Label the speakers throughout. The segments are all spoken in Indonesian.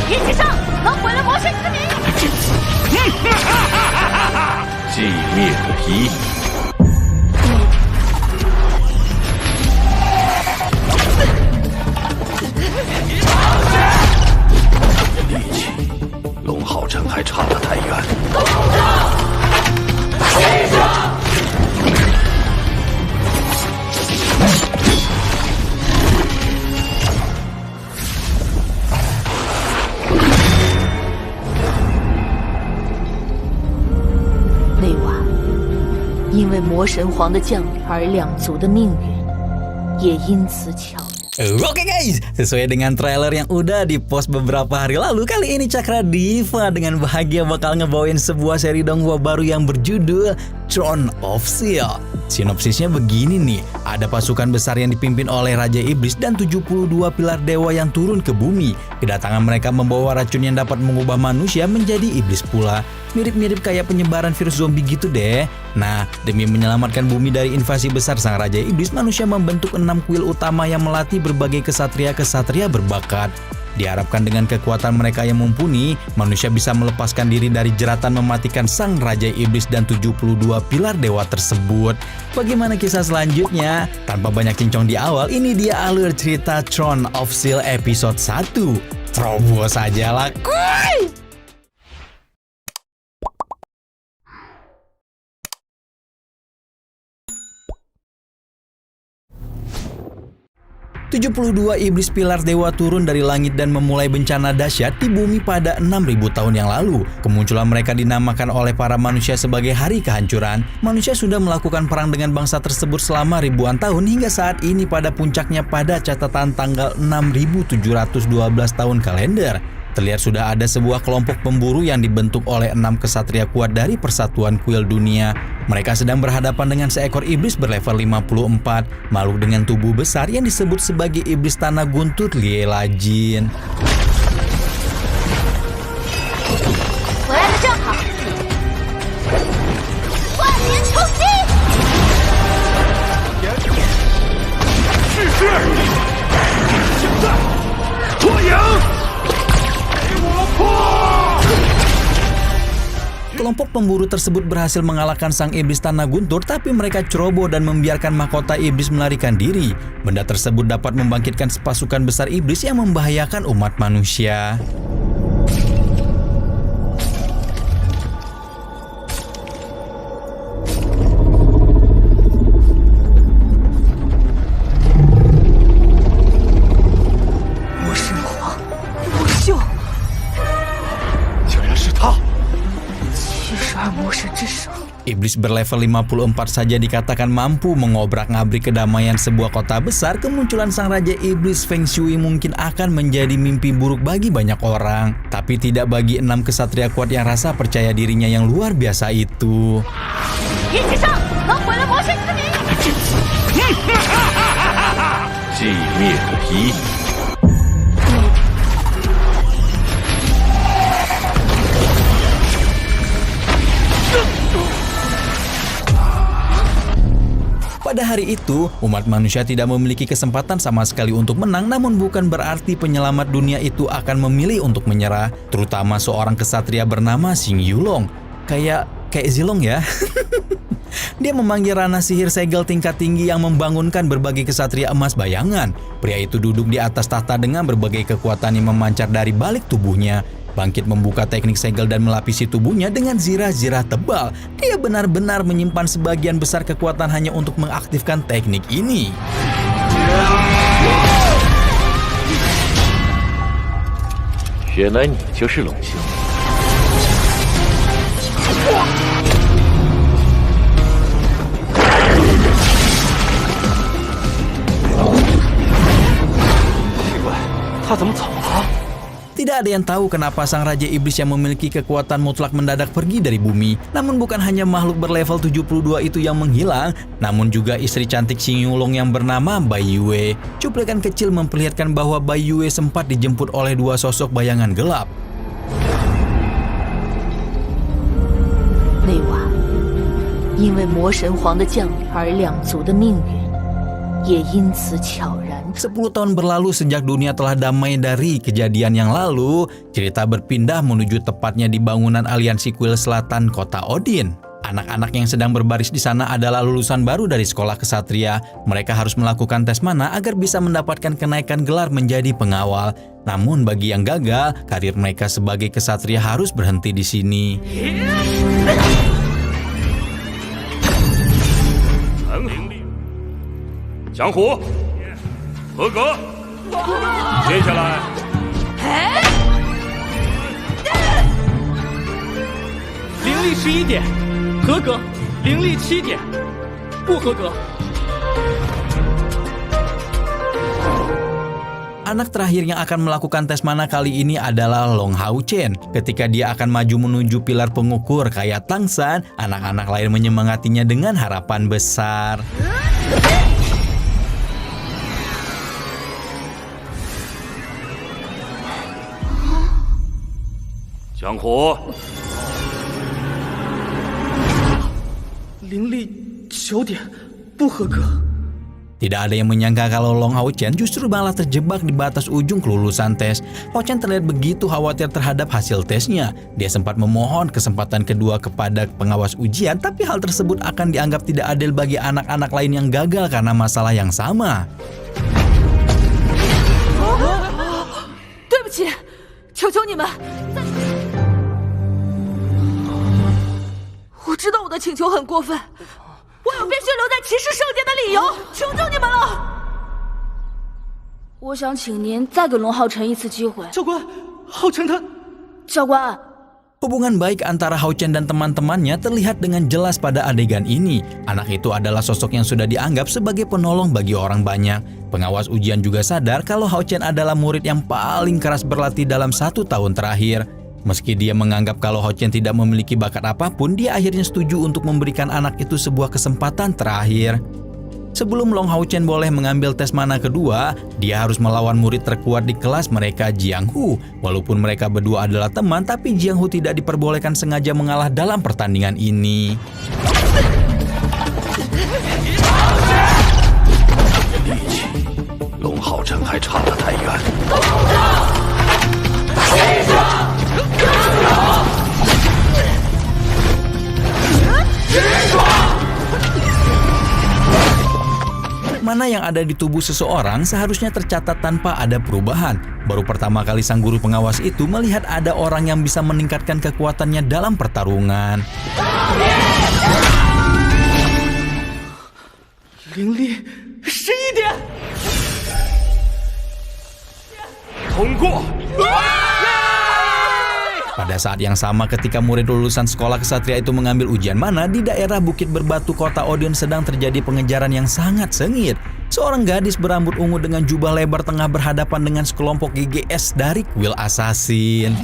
Speaker 1: 一起上，能毁了魔神之名！
Speaker 2: 这次，寂灭不移。力气，龙皓晨还差得太远。
Speaker 1: 那晚，因为魔神皇的降临而两族的命运也因此悄然。
Speaker 3: Oke guys, sesuai dengan trailer yang udah dipost beberapa hari lalu, kali ini Cakra Diva dengan bahagia bakal ngebawain sebuah seri donghua baru yang berjudul Throne of Steel. Sinopsisnya begini nih, ada pasukan besar yang dipimpin oleh Raja Iblis dan 72 pilar dewa yang turun ke bumi. Kedatangan mereka membawa racun yang dapat mengubah manusia menjadi iblis pula. Mirip-mirip kayak penyebaran virus zombie gitu deh. Nah, demi menyelamatkan bumi dari invasi besar sang Raja Iblis, manusia membentuk 6 kuil utama yang melatih berbagai kesatria-kesatria berbakat. Diharapkan dengan kekuatan mereka yang mumpuni, manusia bisa melepaskan diri dari jeratan mematikan sang Raja Iblis dan 72 pilar dewa tersebut. Bagaimana kisah selanjutnya? Tanpa banyak cincong di awal, ini dia alur cerita Throne of Steel episode 1. Terobos aja lah, kuy! 72 iblis pilar dewa turun dari langit dan memulai bencana dahsyat di bumi pada 6.000 tahun yang lalu. Kemunculan mereka dinamakan oleh para manusia sebagai Hari Kehancuran. Manusia sudah melakukan perang dengan bangsa tersebut selama ribuan tahun hingga saat ini pada puncaknya pada catatan tanggal 6.712 tahun kalender. Terlihat sudah ada sebuah kelompok pemburu yang dibentuk oleh 6 kesatria kuat dari Persatuan Kuil Dunia. Mereka sedang berhadapan dengan seekor iblis berlevel 54, makhluk dengan tubuh besar yang disebut sebagai iblis tanah guntur Liela Jin.
Speaker 1: 回来的正好，万年冲击！
Speaker 2: 试试，现在脱颖！
Speaker 3: Kelompok pemburu tersebut berhasil mengalahkan sang iblis tanah guntur, tapi mereka ceroboh dan membiarkan mahkota iblis melarikan diri. Benda tersebut dapat membangkitkan pasukan besar iblis yang membahayakan umat manusia. Iblis berlevel 54 saja dikatakan mampu mengobrak-ngabrik kedamaian sebuah kota besar. Kemunculan sang Raja Iblis Feng Shui mungkin akan menjadi mimpi buruk bagi banyak orang. Tapi tidak bagi 6 kesatria kuat yang rasa percaya dirinya yang luar biasa itu.
Speaker 1: 一起上，能毁了魔神之名！
Speaker 2: 这次，寂灭不移。
Speaker 3: Pada hari itu, umat manusia tidak memiliki kesempatan sama sekali untuk menang, namun bukan berarti penyelamat dunia itu akan memilih untuk menyerah, terutama seorang kesatria bernama Xing Yulong. Kayak Zilong ya. Dia memanggil ranah sihir segel tingkat tinggi yang membangunkan berbagai kesatria emas bayangan. Pria itu duduk di atas tahta dengan berbagai kekuatan yang memancar dari balik tubuhnya. Bangkit membuka teknik segel dan melapisi tubuhnya dengan zirah-zirah tebal. Dia benar-benar menyimpan sebagian besar kekuatan hanya untuk mengaktifkan teknik ini. Tidak ada yang tahu kenapa sang Raja Iblis yang memiliki kekuatan mutlak mendadak pergi dari bumi. Namun bukan hanya makhluk berlevel 72 itu yang menghilang, namun juga istri cantik Xing Yulong yang bernama Bai Yue. Cuplikan kecil memperlihatkan bahwa Bai Yue sempat dijemput oleh 2 sosok bayangan gelap.
Speaker 1: 那晚，因为魔神皇的降临而两族的命运也因此悄然
Speaker 3: 10 tahun berlalu sejak dunia telah damai dari kejadian yang lalu, cerita berpindah menuju tepatnya di bangunan aliansi kuil selatan kota Odin. Anak-anak yang sedang berbaris di sana adalah lulusan baru dari sekolah kesatria. Mereka harus melakukan tes mana agar bisa mendapatkan kenaikan gelar menjadi pengawal. Namun bagi yang gagal, karir mereka sebagai kesatria harus berhenti di sini.
Speaker 2: 江湖合格。接下来，
Speaker 4: 灵力11点，合格；灵力7点，不合格。
Speaker 3: Anak terakhir yang akan melakukan tes mana kali ini adalah Long Hao Chen. Ketika dia akan maju menuju pilar pengukur kayak Tangsan, anak-anak lain menyemangatinya dengan harapan besar.
Speaker 2: 江湖
Speaker 4: 灵力9点，不合格。
Speaker 3: Tidak ada yang menyangka kalau Long Hao Chen justru malah terjebak di batas ujung kelulusan tes. Hao Chen terlihat begitu khawatir terhadap hasil tesnya. Dia sempat memohon kesempatan kedua kepada pengawas ujian, tapi hal tersebut akan dianggap tidak adil bagi anak-anak lain yang gagal karena masalah yang sama.
Speaker 1: 对不起，求求你们！我知道我的请求很过分，我有必须留在骑士圣殿的理由，求求你们了！
Speaker 5: 我想请您再给龙浩辰一次机会。
Speaker 4: 教官，浩辰他……
Speaker 5: 教官，
Speaker 3: Hubungan baik antara Hao Chen dan teman-temannya terlihat dengan jelas pada adegan ini. Anak itu adalah sosok yang sudah dianggap sebagai penolong bagi orang banyak. Pengawas ujian juga sadar kalau Hao Chen adalah murid yang paling keras berlatih dalam 1 tahun terakhir. Meski dia menganggap kalau Hao Chen tidak memiliki bakat apapun, dia akhirnya setuju untuk memberikan anak itu sebuah kesempatan terakhir. Sebelum Long Hao Chen boleh mengambil tes mana kedua, dia harus melawan murid terkuat di kelas mereka, Jiang Hu. Walaupun mereka berdua adalah teman, tapi Jiang Hu tidak diperbolehkan sengaja mengalah dalam pertandingan ini.
Speaker 2: 力气，龙浩辰还差得太远。
Speaker 3: Mana yang ada di tubuh seseorang seharusnya tercatat tanpa ada perubahan. Baru pertama kali sang guru pengawas itu melihat ada orang yang bisa meningkatkan kekuatannya dalam pertarungan.
Speaker 4: 灵力11点，
Speaker 2: 通过。
Speaker 3: Pada saat yang sama ketika murid lulusan sekolah kesatria itu mengambil ujian mana, di daerah Bukit Berbatu kota Odin sedang terjadi pengejaran yang sangat sengit. Seorang gadis berambut ungu dengan jubah lebar tengah berhadapan dengan sekelompok GGS dari kuil assassin.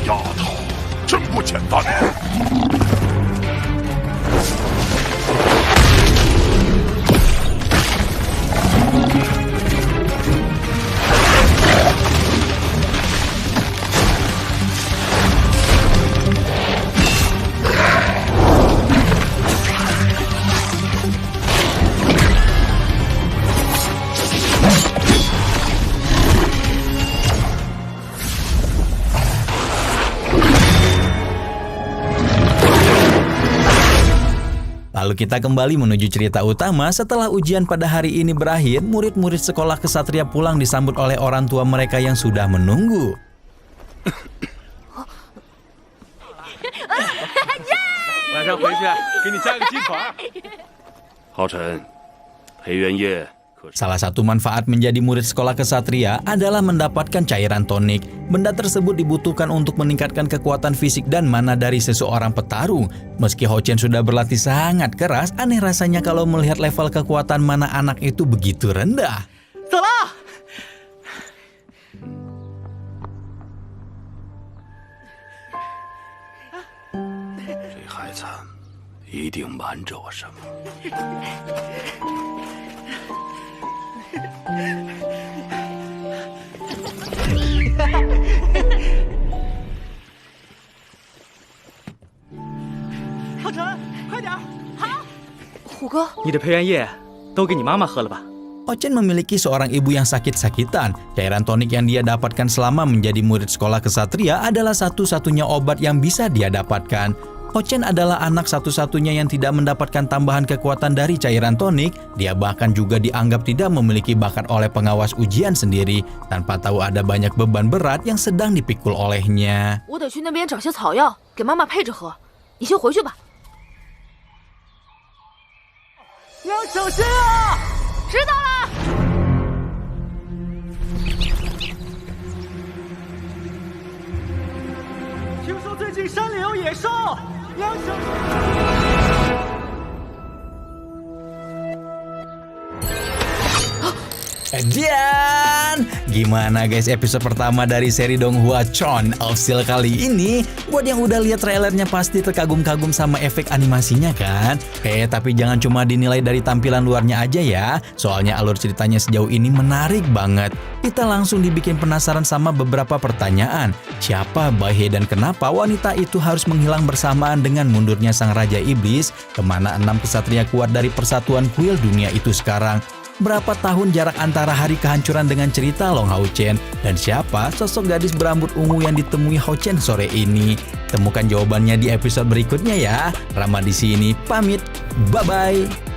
Speaker 2: 丫头，真不简单。
Speaker 3: Lalu kita kembali menuju cerita utama. Setelah ujian pada hari ini berakhir, murid-murid sekolah kesatria pulang disambut oleh orang tua mereka yang sudah menunggu.
Speaker 4: 晚上回去给你加个鸡腿。
Speaker 2: 浩辰，裴元业可是
Speaker 3: Salah satu manfaat menjadi murid sekolah kesatria adalah mendapatkan cairan tonik. Benda tersebut dibutuhkan untuk meningkatkan kekuatan fisik dan mana dari seseorang petarung. Meski Hao Chen sudah berlatih sangat keras, aneh rasanya kalau melihat level kekuatan mana anak itu begitu rendah.
Speaker 4: 走了。
Speaker 2: 这孩子一定瞒着我什么。
Speaker 4: 晨，快点儿！
Speaker 5: 虎哥，
Speaker 4: 你的培元液都给你妈妈喝了吧？
Speaker 3: Ochen memiliki seorang ibu yang sakit-sakitan. Cairan tonik yang dia dapatkan selama menjadi murid sekolah kesatria adalah satu-satunya obat yang bisa dia dapatkan. Ochen adalah anak satu-satunya yang tidak mendapatkan tambahan kekuatan dari cairan tonik. Dia bahkan juga dianggap tidak memiliki bakat oleh pengawas ujian sendiri, tanpa tahu ada banyak beban berat yang sedang dipikul olehnya.
Speaker 5: 我得去那边找些草药给妈妈配着喝，你先回去吧。
Speaker 4: 要小心啊！
Speaker 5: 知道了。
Speaker 4: 听说最近山里有野兽，要小心。
Speaker 3: Dan gimana guys episode pertama dari seri Donghua Throne of Steel kali ini? Buat yang udah lihat trailernya pasti terkagum-kagum sama efek animasinya kan? Tapi jangan cuma dinilai dari tampilan luarnya aja ya. Soalnya alur ceritanya sejauh ini menarik banget. Kita langsung dibikin penasaran sama beberapa pertanyaan. Siapa Baihe dan kenapa wanita itu harus menghilang bersamaan dengan mundurnya sang Raja Iblis? Kemana 6 kesatria kuat dari persatuan kuil dunia itu sekarang? Berapa tahun jarak antara hari kehancuran dengan cerita Long Hao Chen? Dan siapa sosok gadis berambut ungu yang ditemui Hao Chen sore ini? Temukan jawabannya di episode berikutnya ya. Rama di sini pamit. Bye-bye.